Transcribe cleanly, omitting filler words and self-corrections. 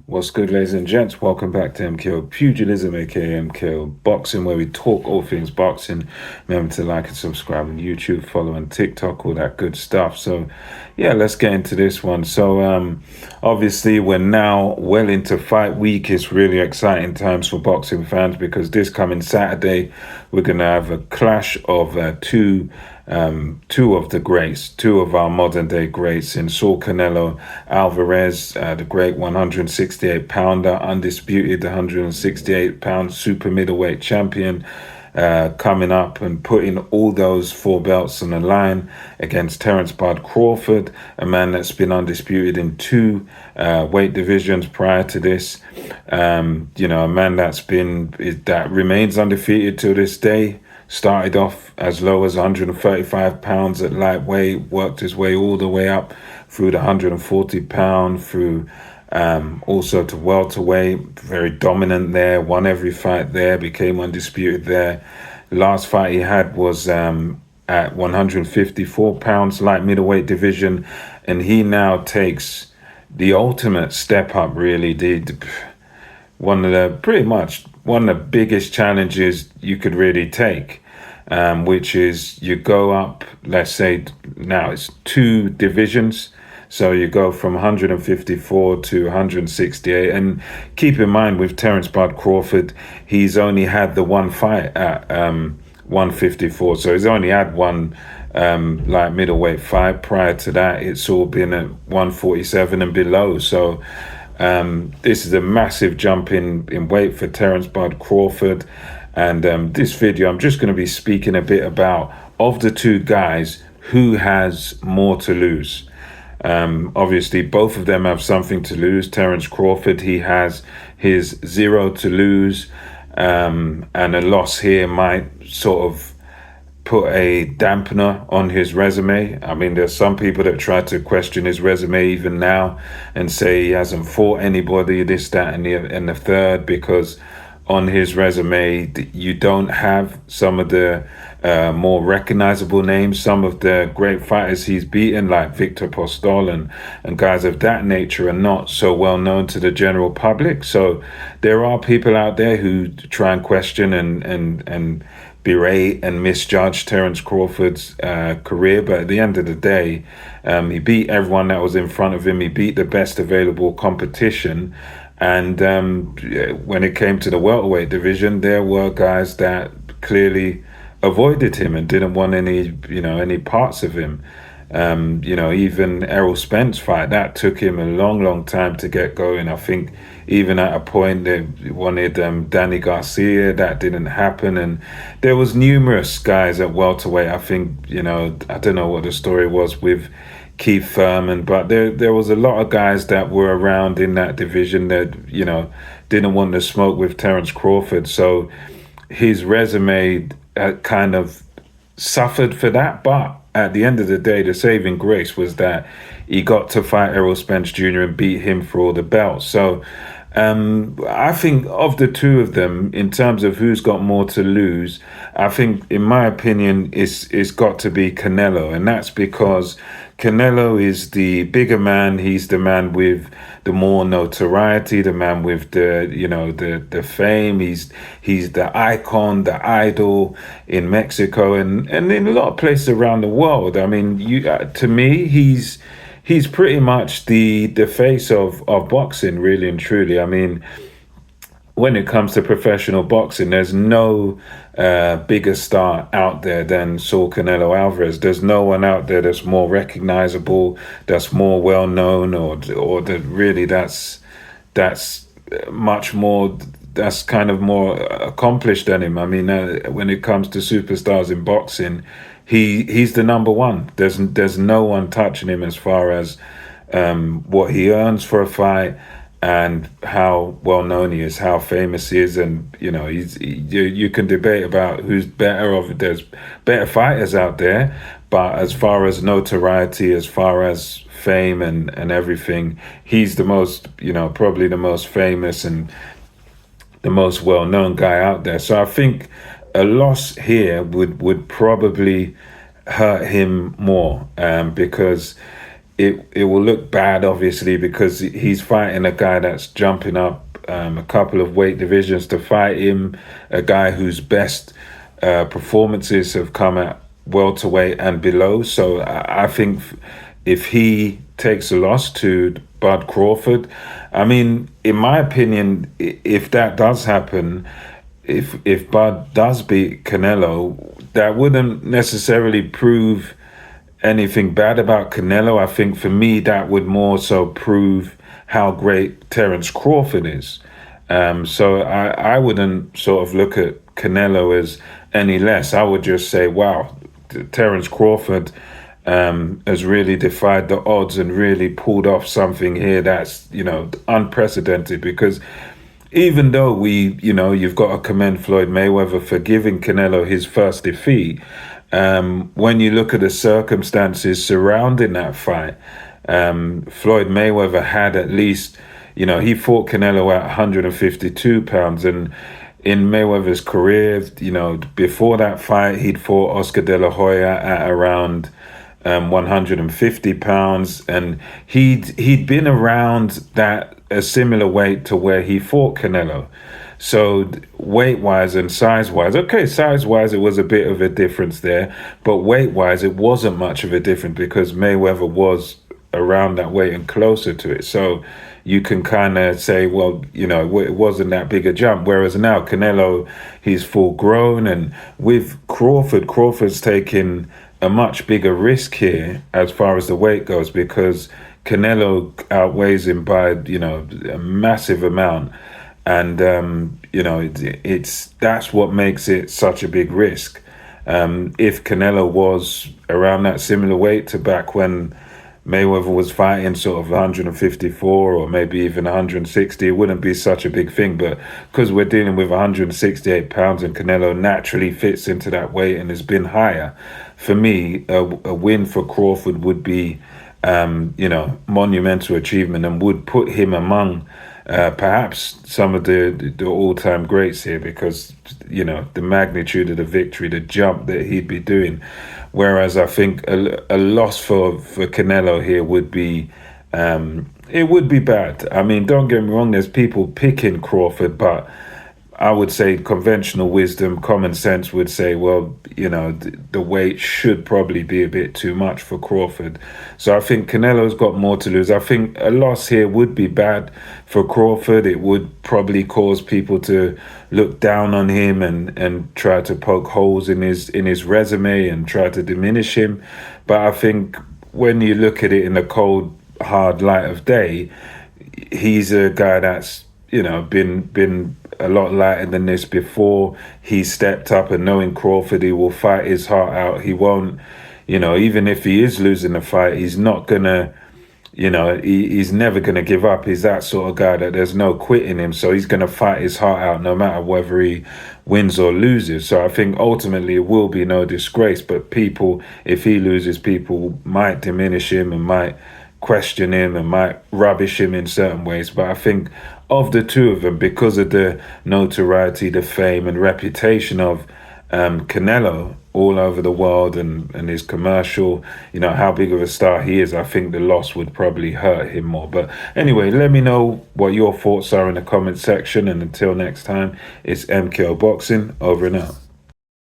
What's good, ladies and gents? Welcome back to MKO Pugilism, aka MKO Boxing, where we talk all things boxing. Remember to like and subscribe on YouTube, follow on TikTok, all that good stuff. So, yeah, let's get into this one. So, obviously, we're now well into fight week. It's really exciting times for boxing fans because this coming Saturday, we're going to have a clash of two of the greats, two of our modern day greats in Saul Canelo Alvarez, the great 168 pounder, undisputed 168-pound super middleweight champion, coming up and putting all those four belts on the line against Terence Bud Crawford, a man that's been undisputed in two weight divisions prior to this. A man that remains undefeated to this day. Started off as low as 135 pounds at lightweight, worked his way all the way up through the 140 pound, through also to welterweight, very dominant there, won every fight there, became undisputed there. Last fight he had was at 154 pounds, light middleweight division, and he now takes the ultimate step up, really. One of the biggest challenges you could really take, which is you go up, let's say now it's two divisions. So you go from 154 to 168. And keep in mind with Terence Bud Crawford, he's only had the one fight at 154. So he's only had one light middleweight fight. Prior to that, it's all been at 147 and below. So this is a massive jump in weight for Terence Bud Crawford. And this video, I'm just going to be speaking a bit about, of the two guys, who has more to lose. Obviously, both of them have something to lose. Terence Crawford, he has his zero to lose, and a loss here might sort of put a dampener on his resume. I mean, there's some people that try to question his resume even now and say he hasn't fought anybody, this, that, and the third, because on his resume, you don't have some of the more recognizable names, some of the great fighters he's beaten, like Victor Postol and guys of that nature, are not so well known to the general public. So there are people out there who try and question and berate and misjudge Terence Crawford's career, but at the end of the day, he beat everyone that was in front of him. He beat the best available competition. And when it came to the welterweight division, there were guys that clearly avoided him and didn't want any parts of him. Even Errol Spence fight, that took him a long time to get going. I think even at a point they wanted Danny Garcia, that didn't happen. And there was numerous guys at welterweight. I think, I don't know what the story was with Keith Thurman, but there was a lot of guys that were around in that division that, didn't want to smoke with Terence Crawford. So his resume kind of suffered for that, but at the end of the day, the saving grace was that he got to fight Errol Spence Jr. and beat him for all the belts. So I think of the two of them, in terms of who's got more to lose, I think, in my opinion, it's got to be Canelo. And that's because Canelo is the bigger man. He's the man with the more notoriety, the man with the fame. He's the icon, the idol in Mexico and in a lot of places around the world. I mean, to me, he's pretty much the face of boxing, really and truly. I mean, when it comes to professional boxing, there's no bigger star out there than Saul Canelo Alvarez. There's no one out there that's more recognizable, that's more well known, or that really that's much more. That's kind of more accomplished than him. I mean, when it comes to superstars in boxing, he's the number one. There's no one touching him as far as what he earns for a fight and how well known he is, how famous he is. And you can debate about who's better. There's better fighters out there, but as far as notoriety, as far as fame and everything, he's the most, probably the most famous and the most well-known guy out there. So I think a loss here would probably hurt him more, because it will look bad, obviously, because he's fighting a guy that's jumping up a couple of weight divisions to fight him, a guy whose best performances have come at welterweight and below. So I think if he takes a loss to Bud Crawford, I mean, in my opinion, if that does happen, if Bud does beat Canelo, that wouldn't necessarily prove anything bad about Canelo. I think for me, that would more so prove how great Terence Crawford is. So I wouldn't sort of look at Canelo as any less. I would just say, wow, Terence Crawford has really defied the odds and really pulled off something here that's, unprecedented. Because even though you've got to commend Floyd Mayweather for giving Canelo his first defeat, when you look at the circumstances surrounding that fight, Floyd Mayweather had at least, he fought Canelo at 152 pounds. And in Mayweather's career, before that fight, he'd fought Oscar De La Hoya at around 150 pounds. And he'd been around that a similar weight to where he fought Canelo. So weight-wise and size-wise, okay, size-wise it was a bit of a difference there, but weight-wise it wasn't much of a difference because Mayweather was around that weight and closer to it. So you can kind of say, well, it wasn't that big a jump. Whereas now Canelo, he's full grown, and with Crawford's taking a much bigger risk here as far as the weight goes because Canelo outweighs him by, a massive amount. And, that's what makes it such a big risk. If Canelo was around that similar weight to back when Mayweather was fighting sort of 154 or maybe even 160, it wouldn't be such a big thing. But because we're dealing with 168 pounds and Canelo naturally fits into that weight and has been higher, for me, a win for Crawford would be, monumental achievement and would put him among perhaps some of the all-time greats here because, the magnitude of the victory, the jump that he'd be doing. Whereas I think a loss for Canelo here would be, it would be bad. I mean, don't get me wrong, there's people picking Crawford, but I would say conventional wisdom, common sense would say, well, the weight should probably be a bit too much for Crawford. So I think Canelo's got more to lose. I think a loss here would be bad for Crawford. It would probably cause people to look down on him and try to poke holes in his resume and try to diminish him. But I think when you look at it in the cold, hard light of day, he's a guy that's, been a lot lighter than this before. He stepped up, and knowing Crawford, he will fight his heart out. He won't, even if he is losing the fight, he's not gonna, he's never gonna give up. He's that sort of guy that there's no quitting him. So he's gonna fight his heart out no matter whether he wins or loses. So I think ultimately it will be no disgrace. But people, if he loses, people might diminish him and might question him and might rubbish him in certain ways. But I think of the two of them, because of the notoriety, the fame and reputation of Canelo all over the world and his commercial, how big of a star he is, I think the loss would probably hurt him more. But anyway, let me know what your thoughts are in the comment section. And until next time, it's MKO Boxing, over and out.